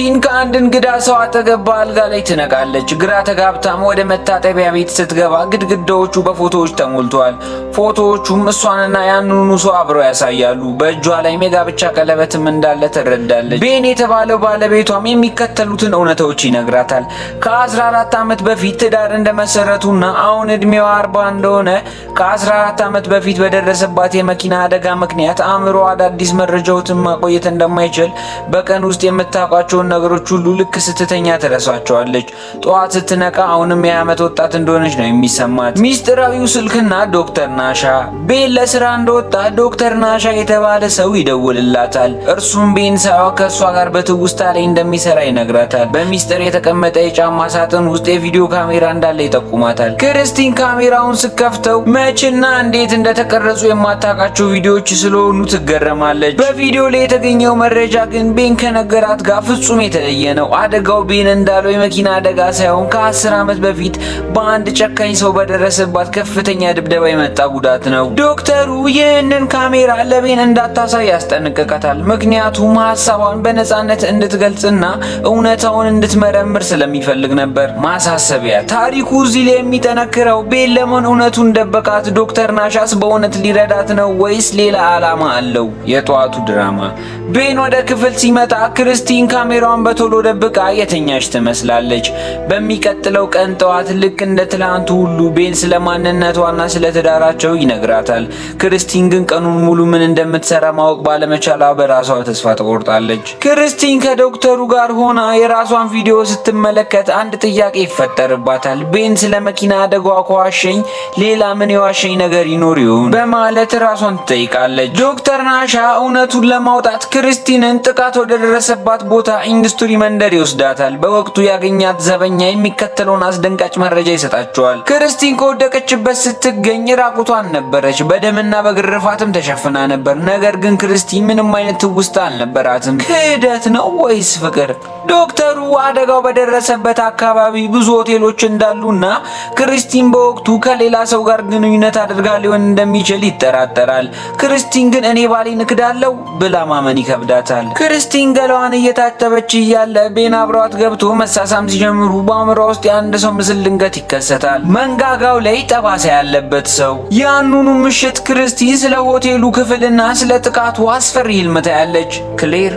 ክርስቲን ከአንድ እንግዳ ሰው አጠገብ በአልጋ ላይ ትነቃለች። ግራ ተጋብታም ወደ መታጠቢያ ቤት ስትገባ ግድግዳዎቹ በፎቶዎች ተሞልተዋል። ፎቶዎቹም እሷንና ያንኑ ሰው አብረው ያሳያሉ። በእጇ ላይ የጋብቻ ቀለበትም እንዳለ ትረዳለች። ቤን የተባለው ባለቤቷም የሚከተሉትን እውነታዎች ይነግራታል። ከ14 ዓመት በፊት ትዳር እንደመሰረቱና አሁን እድሜዋ 40 እንደሆነ፣ ከ14 ዓመት በፊት በደረሰባት የመኪና አደጋ ምክንያት አእምሮ አዳዲስ መረጃዎችን ማቆየት እንደማይችል፣ በቀን ውስጥ የምታውቋቸውን ነገሮች ሁሉ ልክ ስትተኛ ትረሳቸዋለች። ጠዋት ስትነቃ አሁንም የ20 ወጣት እንደሆነች ነው የሚሰማት። ሚስጥራዊው ስልክና ዶክተር ናሻ። ቤን ለስራ እንደወጣ ዶክተር ናሻ የተባለ ሰው ይደውልላታል። እርሱም ቤን ሳይሆን ከእሷ ጋር በትውስታ ላይ እንደሚሰራ ይነግራታል። በሚስጥር የተቀመጠ የጫማ ሳጥን ውስጥ የቪዲዮ ካሜራ እንዳለ ይጠቁማታል። ክርስቲን ካሜራውን ስከፍተው መቼና እንዴት እንደተቀረጹ የማታውቃቸው ቪዲዮዎች ስለሆኑ ትገረማለች። በቪዲዮ ላይ የተገኘው መረጃ ግን ቤን ከነገራት ጋር ፍጹም የተለየ ነው። አደጋው ቤን እንዳለው የመኪና አደጋ ሳይሆን ከ10 ዓመት በፊት በአንድ ጨካኝ ሰው በደረሰባት ከፍተኛ ድብደባ የመጣ ጉዳት ነው። ዶክተሩ ይህንን ካሜራ ለቤን እንዳታሳይ ያስጠነቅቃታል። ምክንያቱም ሀሳቧን በነፃነት እንድትገልጽና እውነታውን እንድትመረምር ስለሚፈልግ ነበር። ማሳሰቢያ፣ ታሪኩ እዚህ ላይ የሚጠነክረው ቤን ለምን እውነቱን ደበቃት? ዶክተር ናሻስ በእውነት ሊረዳት ነው ወይስ ሌላ ዓላማ አለው? የጠዋቱ ድራማ። ቤን ወደ ክፍል ሲመጣ ክርስቲን ካሜራዋን በቶሎ ደብቃ የተኛች ትመስላለች። በሚቀጥለው ቀን ጠዋት ልክ እንደ ትላንቱ ሁሉ ቤን ስለ ማንነቷና ስለ ትዳራቸው ይነግራታል። ክርስቲን ግን ቀኑን ሙሉ ምን እንደምትሰራ ማወቅ ባለመቻሏ በራሷ ተስፋ ትቆርጣለች። ክርስቲን ከዶክተሩ ጋር ሆና የራሷን ቪዲዮ ስትመለከት አንድ ጥያቄ ይፈጠርባታል። ቤን ስለ መኪና አደጋዋ ከዋሸኝ ሌላ ምን የዋሸኝ ነገር ይኖር ይሆን በማለት ራሷን ትጠይቃለች። ዶክተር ናሻ እውነቱን ለማውጣት ክርስቲንን ጥቃት ወደ ደረሰባት ቦታ ኢንዱስትሪ መንደር ይወስዳታል። በወቅቱ ያገኛት ዘበኛ የሚከተለውን አስደንጋጭ መረጃ ይሰጣቸዋል። ክርስቲን ከወደቀችበት ስትገኝ ራቁቷን ነበረች። በደምና በግርፋትም ተሸፍና ነበር። ነገር ግን ክርስቲን ምንም አይነት ትውስታ አልነበራትም። ክህደት ነው ወይስ ፍቅር? ዶክተሩ አደጋው በደረሰበት አካባቢ ብዙ ሆቴሎች እንዳሉና ክርስቲን በወቅቱ ከሌላ ሰው ጋር ግንኙነት አድርጋ ሊሆን እንደሚችል ይጠራጠራል። ክርስቲን ግን እኔ ባሌን እክዳለሁ ብላ ማመን ይከብዳታል። ክርስቲን ገላዋን እየታጠበች እያለ ቤን አብሯት ገብቶ መሳሳም ሲጀምሩ በአእምሯ ውስጥ የአንድ ሰው ምስል ድንገት ይከሰታል። መንጋጋው ላይ ጠባሳ ያለበት ሰው። ያንኑ ምሽት ክርስቲን ስለ ሆቴሉ ክፍልና ስለ ጥቃቱ አስፈሪ ህልም ታያለች። ክሌር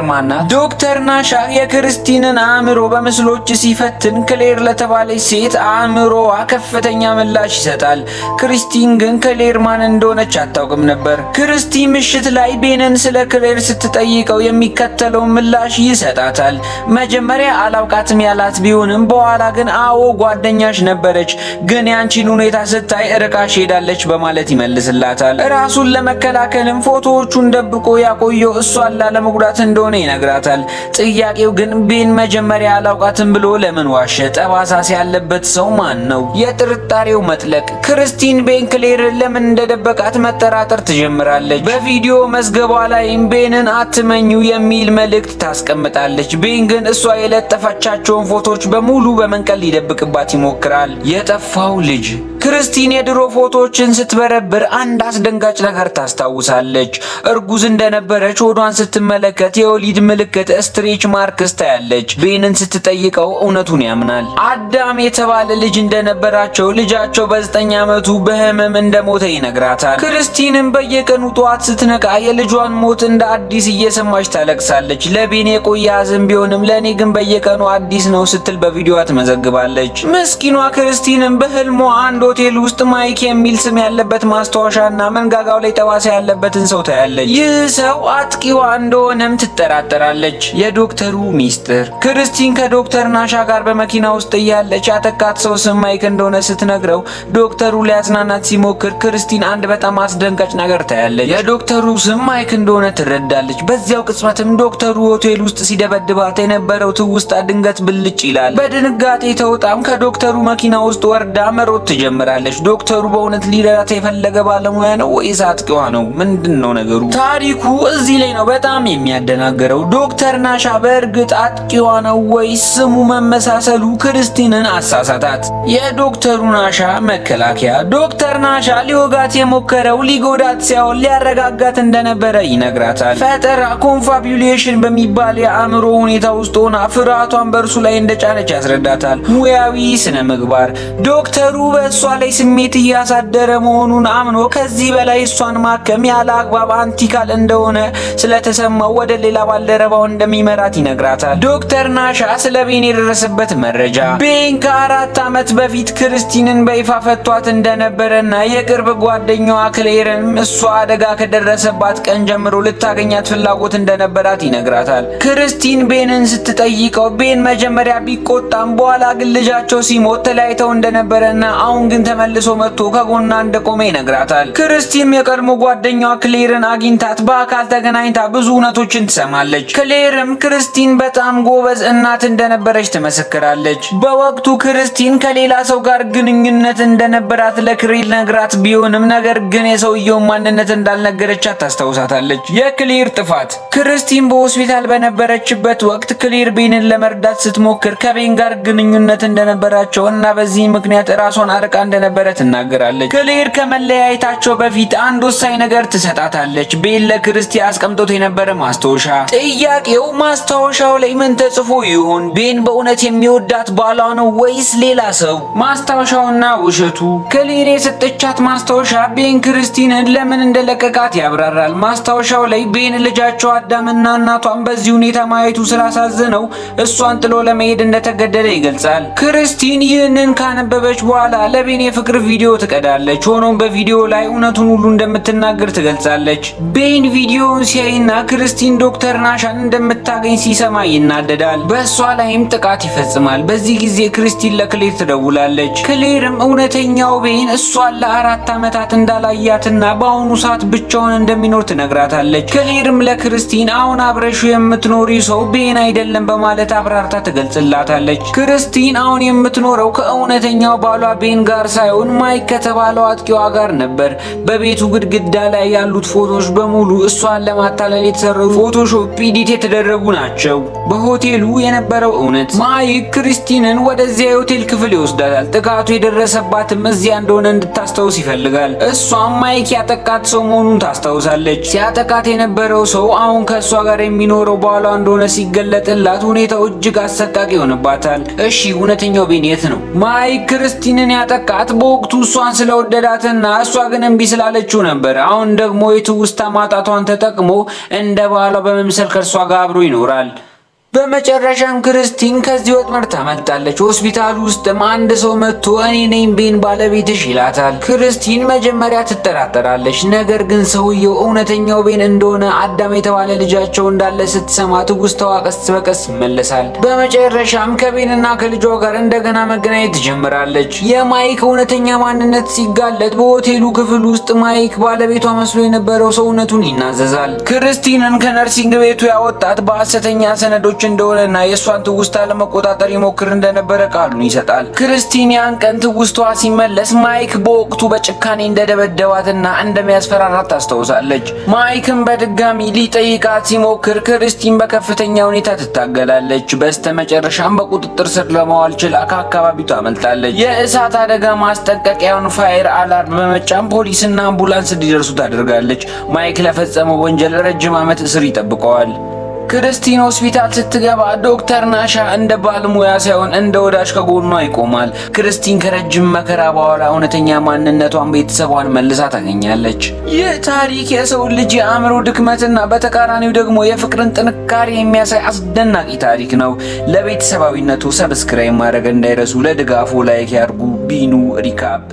ማናት? ዶክተር ናሻ የክርስቲንን አእምሮ በምስሎች ሲፈትን ክሌር ለተባለች ሴት አእምሮዋ ከፍተኛ ምላሽ ይሰጣል። ክርስቲን ግን ክሌር ማን እንደሆነች አታውቅም ነበር። ክርስቲን ምሽት ላይ ቤንን ስለ ክሌር ስትጠይቀው የሚከተለው ምላሽ ይሰጣታል። መጀመሪያ አላውቃትም ያላት ቢሆንም በኋላ ግን አዎ ጓደኛሽ ነበረች፣ ግን ያንቺን ሁኔታ ስታይ ርቃሽ ሄዳለች በማለት ይመልስላታል። ራሱን ለመከላከልም ፎቶዎቹን ደብቆ ያቆየው እሷን ላለመጉዳት እንደሆነ ይነግራታል። ጥያቄው ግን ቤን መጀመሪያ አላውቃትም ብሎ ለምን ዋሸ? ጠባሳስ ያለበት ሰው ማን ነው? የጥርጣሬው መጥለቅ። ክርስቲን ቤን ክሌርን ለምን እንደደበቃት መጠራጠር ትጀምራለች። በቪዲዮ መዝገቧ ላይም ቤንን አትመኙ የሚል መልእክት ታስቀምጣለች። ቤን ግን እሷ የለጠፈቻቸውን ፎቶዎች በሙሉ በመንቀል ሊደብቅባት ይሞክራል። የጠፋው ልጅ። ክርስቲን የድሮ ፎቶዎችን ስትበረብር አንድ አስደንጋጭ ነገር ታስታውሳለች። እርጉዝ እንደነበረች ሆዷን ስትመለከት የወሊድ ምልክት ስትሬች ማርክስ ታያለች። ቤንን ስትጠይቀው እውነቱን ያምናል። አዳም የተባለ ልጅ እንደነበራቸው፣ ልጃቸው በ9 ዓመቱ በህመም እንደሞተ ይነግራታል። ክርስቲንም በየቀኑ ጠዋት ስትነቃ የልጇን ሞት እንደ አዲስ እየሰማች ታለቅሳለች። ለቤን የቆየ ሐዘን ቢሆንም ለእኔ ግን በየቀኑ አዲስ ነው ስትል በቪዲዮ ትመዘግባለች። ምስኪኗ ክርስቲንም በህልሟ አንድ ሆቴል ውስጥ ማይክ የሚል ስም ያለበት ማስታወሻና መንጋጋው ላይ ጠባሳ ያለበትን ሰው ታያለች። ይህ ሰው አጥቂዋ እንደሆነም ትጠራጠራለች። የዶክተሩ ሚስጥር። ክርስቲን ከዶክተር ናሻ ጋር በመኪና ውስጥ እያለች ያጠቃት ሰው ስም ማይክ እንደሆነ ስትነግረው ዶክተሩ ሊያጽናናት ሲሞክር ክርስቲን አንድ በጣም አስደንጋጭ ነገር ታያለች። የዶክተሩ ስም ማይክ እንደሆነ ትረዳለች። በዚያው ቅጽበትም ዶክተሩ ሆቴል ውስጥ ሲደበድባት የነበረው ትውስታ ድንገት ብልጭ ይላል። በድንጋጤ ተውጣም ከዶክተሩ መኪና ውስጥ ወርዳ መሮጥ ትጀምራለች። ትጀምራለች። ዶክተሩ በእውነት ሊረዳት የፈለገ ባለሙያ ነው ወይስ አጥቂዋ ነው? ምንድነው ነገሩ? ታሪኩ እዚህ ላይ ነው በጣም የሚያደናገረው። ዶክተር ናሻ በእርግጥ አጥቂዋ ነው ወይስ ስሙ መመሳሰሉ ክርስቲንን አሳሳታት? የዶክተሩ ናሻ መከላከያ ዶክተር ናሻ ሊወጋት የሞከረው ሊጎዳት ሳይሆን ሊያረጋጋት እንደነበረ ይነግራታል። ፈጠራ ኮንፋቢዩሌሽን በሚባል የአእምሮ ሁኔታ ውስጥ ሆና ፍርሃቷን በእርሱ ላይ እንደጫነች ያስረዳታል። ሙያዊ ስነ ምግባር ዶክተሩ በእሷ ላይ ስሜት እያሳደረ መሆኑን አምኖ ከዚህ በላይ እሷን ማከም ያለ አግባብ አንቲካል እንደሆነ ስለተሰማው ወደ ሌላ ባልደረባው እንደሚመራት ይነግራታል። ዶክተር ናሻ ስለ ቤን የደረሰበት መረጃ ቤን ከ4 ዓመት በፊት ክርስቲንን በይፋ ፈቷት እንደነበረና የቅርብ ጓደኛዋ ክሌርም እሷ አደጋ ከደረሰባት ቀን ጀምሮ ልታገኛት ፍላጎት እንደነበራት ይነግራታል። ክርስቲን ቤንን ስትጠይቀው ቤን መጀመሪያ ቢቆጣም በኋላ ግን ልጃቸው ሲሞት ተለያይተው እንደነበረና አሁን ግን ተመልሶ መጥቶ ከጎና እንደቆመ ይነግራታል። ክርስቲን የቀድሞ ጓደኛዋ ክሌርን አግኝታት በአካል ተገናኝታ ብዙ እውነቶችን ትሰማለች። ክሌርም ክርስቲን በጣም ጎበዝ እናት እንደነበረች ትመሰክራለች። በወቅቱ ክርስቲን ከሌላ ሰው ጋር ግንኙነት እንደነበራት ለክሌር ነግራት ቢሆንም ነገር ግን የሰውየው ማንነት እንዳልነገረቻት ታስታውሳታለች። የክሌር ጥፋት ክርስቲን በሆስፒታል በነበረችበት ወቅት ክሌር ቤንን ለመርዳት ስትሞክር ከቤን ጋር ግንኙነት እንደነበራቸው እና በዚህ ምክንያት ራሷን አርቃ እንደነበረ ትናገራለች። ክሌር ከመለያየታቸው በፊት አንድ ወሳኝ ነገር ትሰጣታለች። ቤን ለክርስቲ አስቀምጦት የነበረ ማስታወሻ። ጥያቄው ማስታወሻው ላይ ምን ተጽፎ ይሆን? ቤን በእውነት የሚወዳት ባሏ ነው ወይስ ሌላ ሰው? ማስታወሻውና ውሸቱ። ክሌር የሰጠቻት ማስታወሻ ቤን ክርስቲንን ለምን እንደለቀቃት ያብራራል። ማስታወሻው ላይ ቤን ልጃቸው አዳምና እናቷን በዚህ ሁኔታ ማየቱ ስላሳዘነው እሷን ጥሎ ለመሄድ እንደተገደደ ይገልጻል። ክርስቲን ይህንን ካነበበች በኋላ ለቤን የፍቅር ቪዲዮ ትቀዳለች። ሆኖም በቪዲዮ ላይ እውነቱን ሁሉ እንደምትናገር ትገልጻለች። ቤን ቪዲዮውን ሲያይና ክርስቲን ዶክተር ናሻን እንደምታገኝ ሲሰማ ይናደዳል። በእሷ ላይም ጥቃት ይፈጽማል። በዚህ ጊዜ ክርስቲን ለክሌር ትደውላለች። ክሌርም እውነተኛው ቤን እሷን ለ4 ዓመታት እንዳላያትና በአሁኑ ሰዓት ብቻውን እንደሚኖር ትነግራታለች። ክሌርም ለክርስቲን አሁን አብረሹ የምትኖሪ ሰው ቤን አይደለም በማለት አብራርታ ትገልጽላታለች። ክርስቲን አሁን የምትኖረው ከእውነተኛው ባሏ ቤን ጋር ሳይሆን ማይክ ከተባለው አጥቂዋ ጋር ነበር። በቤቱ ግድግዳ ላይ ያሉት ፎቶዎች በሙሉ እሷን ለማታለል የተሰሩ ፎቶሾፕ ኤዲት የተደረጉ ናቸው። በሆቴሉ የነበረው እውነት ማይክ ክርስቲንን ወደዚያ የሆቴል ክፍል ይወስዳታል። ጥቃቱ የደረሰባትም እዚያ እንደሆነ እንድታስታውስ ይፈልጋል። እሷም ማይክ ያጠቃት ሰው መሆኑን ታስታውሳለች። ሲያጠቃት የነበረው ሰው አሁን ከእሷ ጋር የሚኖረው ባሏ እንደሆነ ሲገለጥላት ሁኔታው እጅግ አሰቃቂ ይሆንባታል። እሺ እውነተኛው ቤን የት ነው? ማይክ ክርስቲንን ያጠቃት በወቅቱ እሷን ስለወደዳትና እሷ ግን እምቢ ስላለችው ነበር። አሁን ደግሞ የትውስታ ማጣቷን ተጠቅሞ እንደ ባሏ በመምሰል ከእርሷ ጋር አብሮ ይኖራል። በመጨረሻም ክርስቲን ከዚህ ወጥመድ ታመልጣለች። ሆስፒታል ውስጥም አንድ ሰው መጥቶ እኔ ነኝ ቤን ባለቤትሽ ይላታል። ክርስቲን መጀመሪያ ትጠራጠራለች። ነገር ግን ሰውየው እውነተኛው ቤን እንደሆነ አዳም የተባለ ልጃቸው እንዳለ ስትሰማ ትውስታዋ ቀስ በቀስ ይመለሳል። በመጨረሻም ከቤንና ከልጇ ጋር እንደገና መገናኘት ትጀምራለች። የማይክ እውነተኛ ማንነት ሲጋለጥ በሆቴሉ ክፍል ውስጥ ማይክ ባለቤቷ መስሎ የነበረው ሰውነቱን ይናዘዛል። ክርስቲንን ከነርሲንግ ቤቱ ያወጣት በሐሰተኛ ሰነዶች እንደሆነና የእሷን ትውስታ ለመቆጣጠር ይሞክር እንደነበረ ቃሉን ይሰጣል። ክርስቲን ያን ቀን ትውስታዋ ሲመለስ ማይክ በወቅቱ በጭካኔ እንደደበደባትና እንደሚያስፈራራት ታስታውሳለች። ማይክም በድጋሚ ሊጠይቃት ሲሞክር ክርስቲን በከፍተኛ ሁኔታ ትታገላለች። በስተመጨረሻም በቁጥጥር ስር ለማዋል ችላ ከአካባቢው ታመልጣለች። የእሳት አደጋ ማስጠንቀቂያውን ፋየር አላርም በመጫን ፖሊስና አምቡላንስ እንዲደርሱ ታደርጋለች። ማይክ ለፈጸመው ወንጀል ረጅም ዓመት እስር ይጠብቀዋል። ክርስቲን ሆስፒታል ስትገባ ዶክተር ናሻ እንደ ባለሙያ ሳይሆን እንደ ወዳጅ ከጎኗ ይቆማል። ክርስቲን ከረጅም መከራ በኋላ እውነተኛ ማንነቷን፣ ቤተሰቧን መልሳ ታገኛለች። ይህ ታሪክ የሰው ልጅ የአእምሮ ድክመትና በተቃራኒው ደግሞ የፍቅርን ጥንካሬ የሚያሳይ አስደናቂ ታሪክ ነው። ለቤተሰባዊነቱ ሰብስክራይብ ማድረግ እንዳይረሱ። ለድጋፉ ላይክ ያርጉ። ቢኑ ሪካፕ